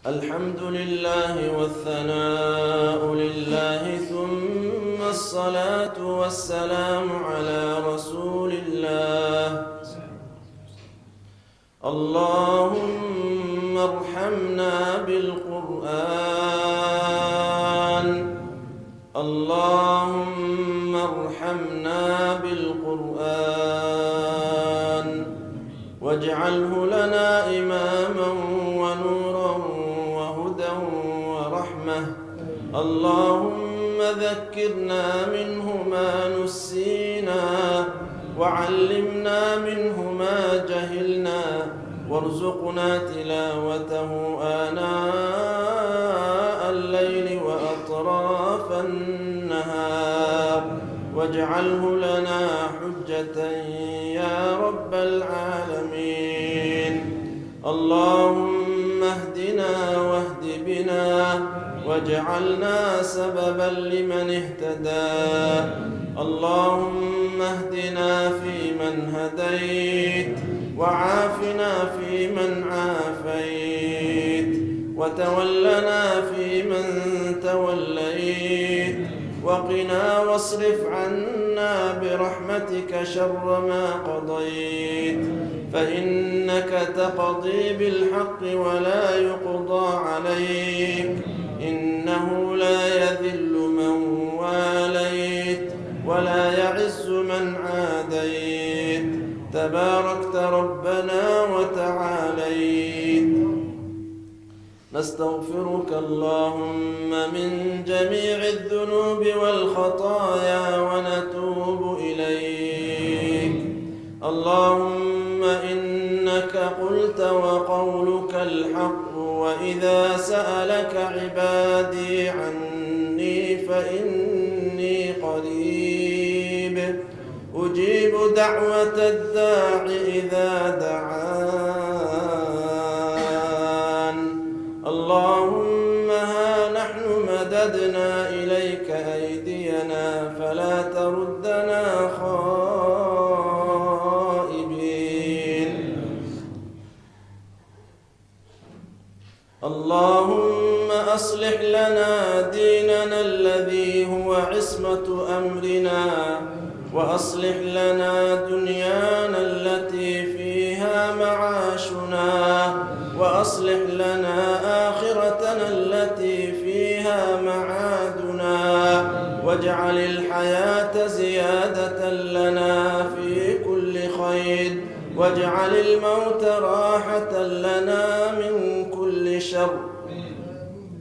الحمد لله والثناء لله ثم الصلاة والسلام على رسول الله. اللهم ارحمنا بالقرآن، اللهم ارحمنا بالقرآن، واجعله لنا إماما ونورا وهدى ورحمة. اللهم ذكرنا منه ما نسينا، وعلمنا منه ما جهلنا، وارزقنا تلاوته آناء الليل وأطراف النهار، واجعله لنا حجة يا رب العالمين. اللهم اهدنا واهد بنا، واجعلنا سببا لمن اهتدى. اللهم اهدنا فيمن هديت، وعافنا فيمن عافيت، وتولنا فيمن توليت، وقنا واصرف عنا برحمتك شر ما قضيت، فإنك تقضي بالحق ولا يقضى عليك، إنه لا يذل من واليت ولا يعز من عاديت، تباركت ربنا وتعاليت. نستغفرك اللهم من جميع الذنوب والخطايا ونتوب إليك. اللهم إنك قلت وقولك الحق، وإذا سألك عبادي عني فإني قريب أجيب دعوة الداع إذا دعان. اللهم ها نحن مددنا إليك أيدينا فلا تردنا خائبين. اللهم أصلح لنا ديننا الذي هو عصمة أمرنا، وأصلح لنا دنيانا التي فيها معاشنا، وأصلح لنا آخرتنا التي فيها معادنا، واجعل الحياة زيادة لنا في كل خير، واجعل الموت راحة لنا من كل شر.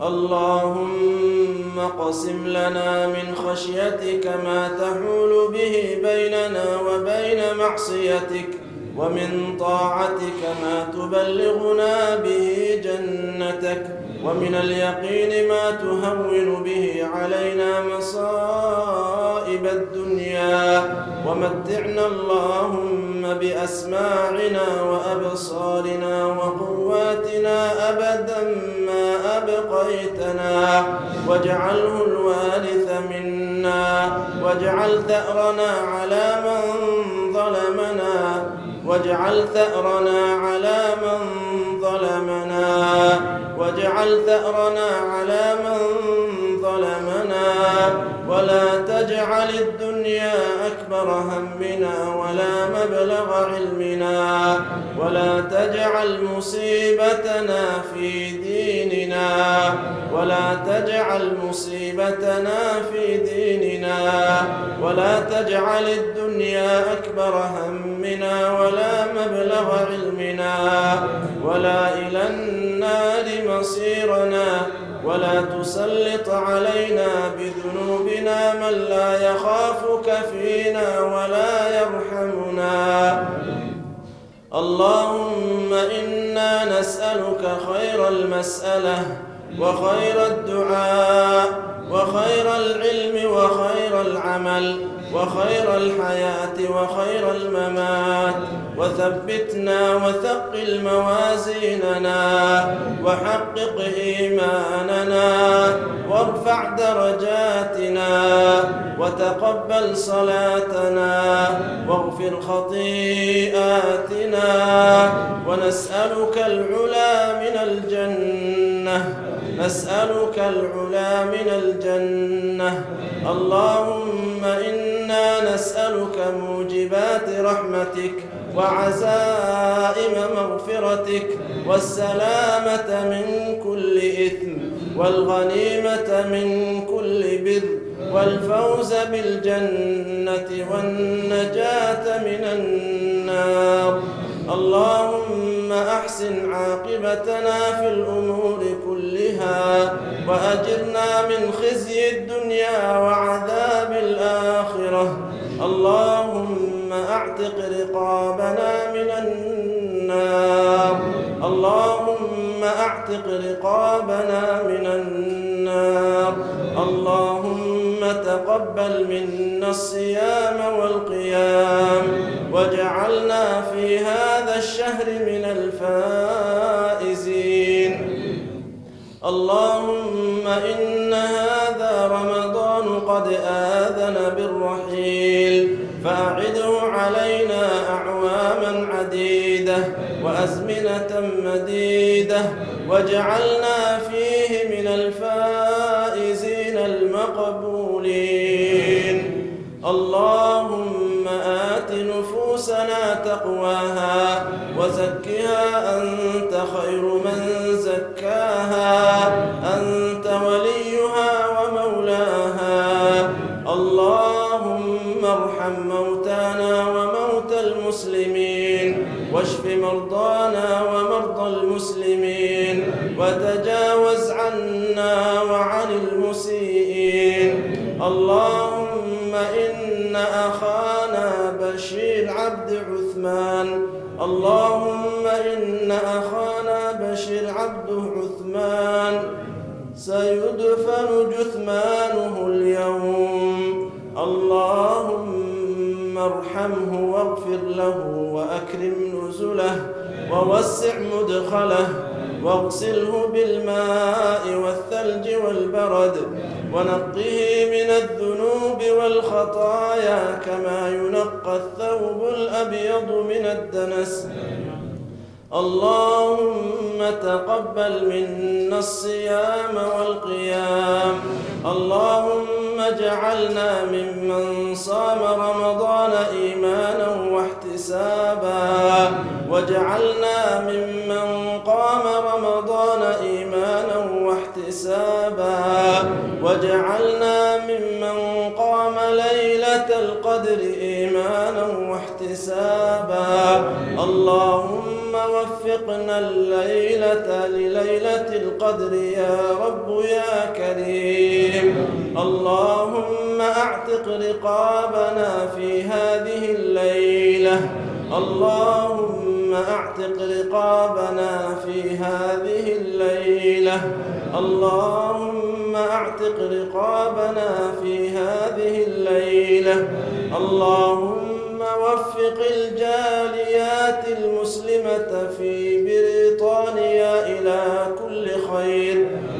اللهم اقسم لنا من خشيتك ما تحول به بيننا وبين معصيتك، ومن طاعتك ما تبلغنا به جنتك، ومن اليقين ما تهون به علينا مصائب الدنيا، ومتعنا اللهم بأسماعنا وأبصارنا وقواتنا أبدا ما أبقيتنا، واجعله الوارث منا، واجعل ثأرنا على من ظلمنا، واجعل ثأرنا على من ظلمنا، واجعل ثأرنا على من ظلمنا، ولا تجعل الدنيا أكبر همنا ولا مبلغ علمنا، ولا تجعل مصيبتنا في ديننا، ولا تجعل مصيبتنا في ديننا، ولا تجعل الدنيا أكبر همنا ولا مبلغ علمنا، ولا إلى النار مصيرنا، ولا تسلط علينا بذنوبنا من لا يخافك فينا ولا يرحمنا. اللهم إنا نسألك خير المسألة، وخير الدعاء، وخير العلم، وخير العمل، وخير الحياة، وخير الممات، وثبتنا وثقل موازيننا، وحقق إيماننا، وارفع درجاتنا، وتقبل صلاتنا، واغفر خطيئاتنا، ونسألك العلا من الجنة، نسألك العلا من الجنة. اللهم إنا نسألك موجبات رحمتك وعزائم مغفرتك والسلامة من كل إثم والغنيمة من كل بر والفوز بالجنة والنجاة من النار. اللهم أحسن عاقبتنا في الأمور كلها وأجرنا من خزي الدنيا وعذاب الآخرة. اللهم أعتق رقابنا من النار. اللهم أعتق رقابنا من النار. اللهم تقبل منا الصيام والقيام واجعلنا في هذا الشهر من الفائزين. اللهم إن هذا رمضان قد آذن بالرحيل فأعده علينا أعواما عديدة وأزمنة مديدة واجعلنا فيه من الفائزين المقبولين. اللهم آت نفوسنا تقواها وزكها أنت خير من زكاها أنت وليها ومولاها. اللهم ارحم موتانا وموتى المسلمين واشف مرضانا ومرضى المسلمين وتجاوز عنا وعن المسيئين. اللهم إن أخانا بشير عبد عثمان اللهم إن أخانا بشير عبد عثمان سيدفن جثمانه اليوم. اللهم ارحمه واغفر له وأكرم نزله ووسع مدخله واغسله بالماء والثلج والبرد ونقه من الذنوب والخطايا كما ينقى الثوب الأبيض من الدنس. اللهم تقبل منا الصيام والقيام. اللهم اجعلنا ممن صام رمضان إيمانا واحتسابا واجعلنا ممن قام رمضان إيمانا واحتسابا واجعلنا ممن قام ليلة القدر إيمانا واحتسابا. اللهم وفقنا الليلة لليلة القدر يا رب يا كريم. اللهم اعتق رقابنا في هذه الليلة. اللهم اعتق رقابنا في هذه الليلة. اللهم اعتق رقابنا في هذه الليلة. اللهم وفق الجاليات المسلمة في بريطانيا إلى كل خير.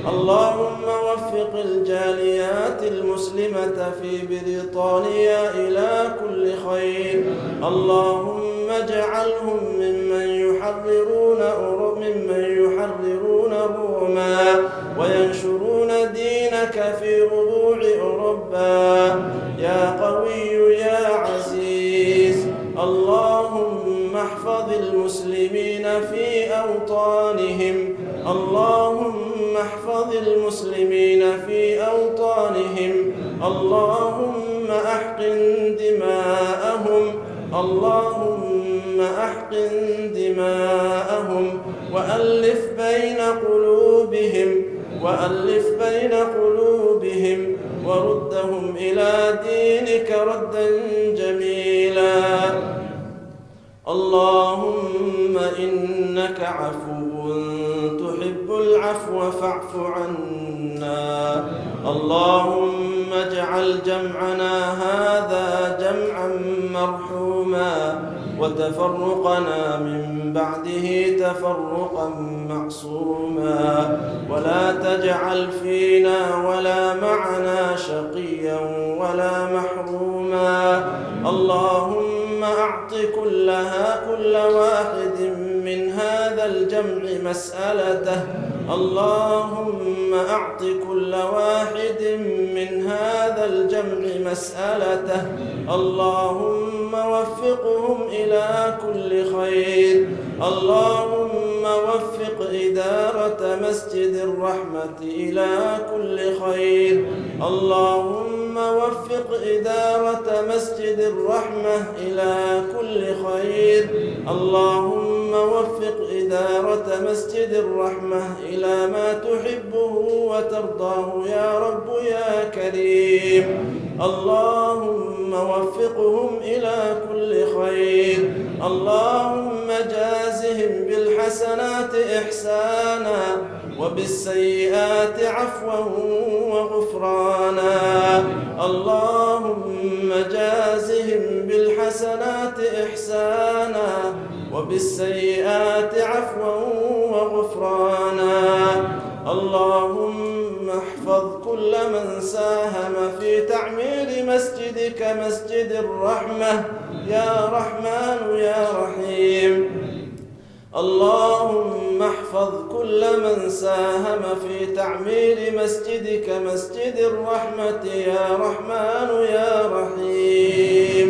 اللهم وفق الجاليات المسلمة في بريطانيا إلى كل خير. اللهم اجعلهم ممن يحررون روما وينشرون دينك في ربوع أوروبا يا قوي يا عزيز. اللهم احفظ المسلمين في أوطانهم. اللهم احفظ المسلمين في أوطانهم. اللهم أحقن دماءهم. اللهم أحقن دماءهم وألف بين قلوبهم وردهم إلى دينك ردا جميلا. اللهم إنك عفو تحب العفو فاعف عنا. اللهم اجعل جمعنا هذا جمعا مرحوما وتفرقنا من بعده تفرقا معصوما ولا تجعل فينا ولا معنا شقيا ولا محروما. اللهم أعط كل واحد من هذا الجمع مسألته اللهم أعط كل واحد من هذا الجمع مسألته، اللهم وفقهم إلى كل خير. اللهم وفق إدارة مسجد الرحمة إلى كل خير. اللهم وفق إدارة مسجد الرحمة إلى كل خير. اللهم وفق إدارة مسجد الرحمة إلى ما تحبه وترضاه يا رب يا كريم. اللهم وفقهم إلى كل خير. اللهم جازهم بالحسنات إحسانا وبالسيئات عفوا وغفرانا. اللهم جازهم بالحسنات إحسانا وبالسيئات عفوا وغفرانا. اللهم احفظ كل من ساهم في تعمير مسجدك مسجد الرحمة يا رحمن يا رحيم. اللهم احفظ كل من ساهم في تعمير مسجدك مسجد الرحمة يا رحمن يا رحيم.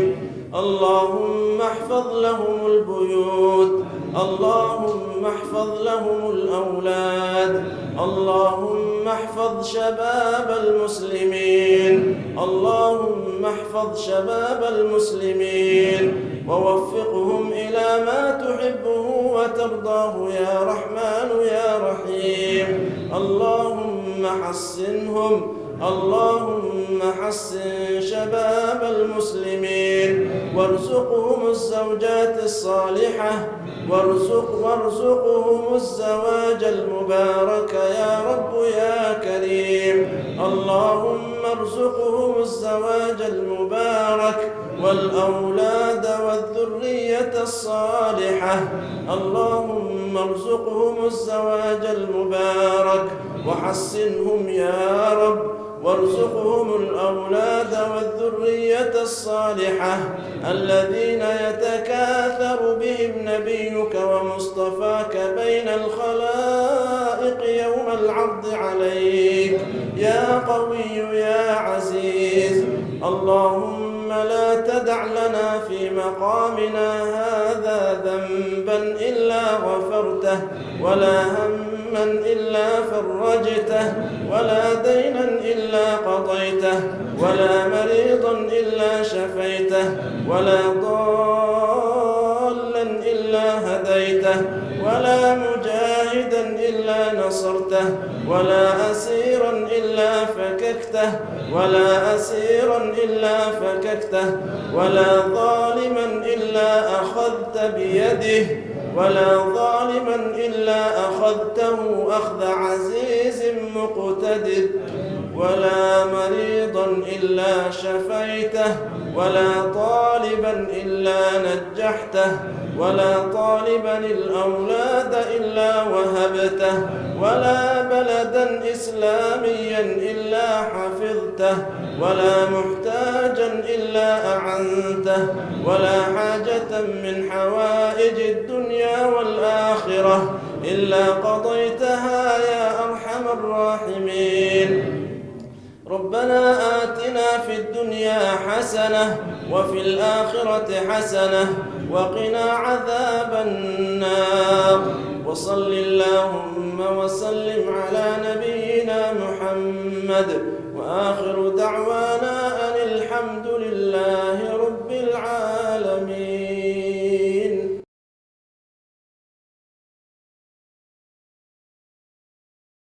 اللهم احفظ لهم البيوت. اللهم احفظ لهم الأولاد. اللهم احفظ شباب المسلمين. اللهم احفظ شباب المسلمين ووفقهم إلى ما تحبه وترضاه يا رحمن يا رحيم. اللهم حسنهم. اللهم حسن شباب المسلمين وارزقهم الزوجات الصالحة وارزقهم الزواج المبارك يا رب يا كريم. اللهم ارزقهم الزواج المبارك والأولاد والذرية الصالحة. اللهم ارزقهم الزواج المبارك وحسنهم يا رب وارزقهم الأولاد والذرية الصالحة الذين يتكاثر بهم نبيك ومصطفاك بين الخلائق يوم العرض عليك يا قوي يا عزيز. اللهم لا تدع لنا في مقامنا هذا ذنبا إلا غفرته ولا هما إلا فرجته ولا دينا إلا قضيته ولا مريضا إلا شفيته ولا ضالا إلا هديته ولا مجاهدا إلا نصرته ولا أسيرا إلا فككته ولا أسيرا إلا فككته ولا ظالما إلا أخذت بيده ولا ظالما إلا أخذته أخذ عزيز مقتدر ولا مريضا إلا شفيته ولا طالبا إلا نجحته ولا طالبا الأولاد إلا وهبته ولا بلدا إسلاميا إلا حفظته ولا محتاجا إلا أعنته ولا حاجة من حوائج الدنيا والآخرة إلا قضيتها يا أرحم الراحمين. ربنا آتنا في الدنيا حسنة وفي الآخرة حسنة وقنا عذاب النار. وصل اللهم وسلم على نبينا محمد وآخر دعوانا أن الحمد لله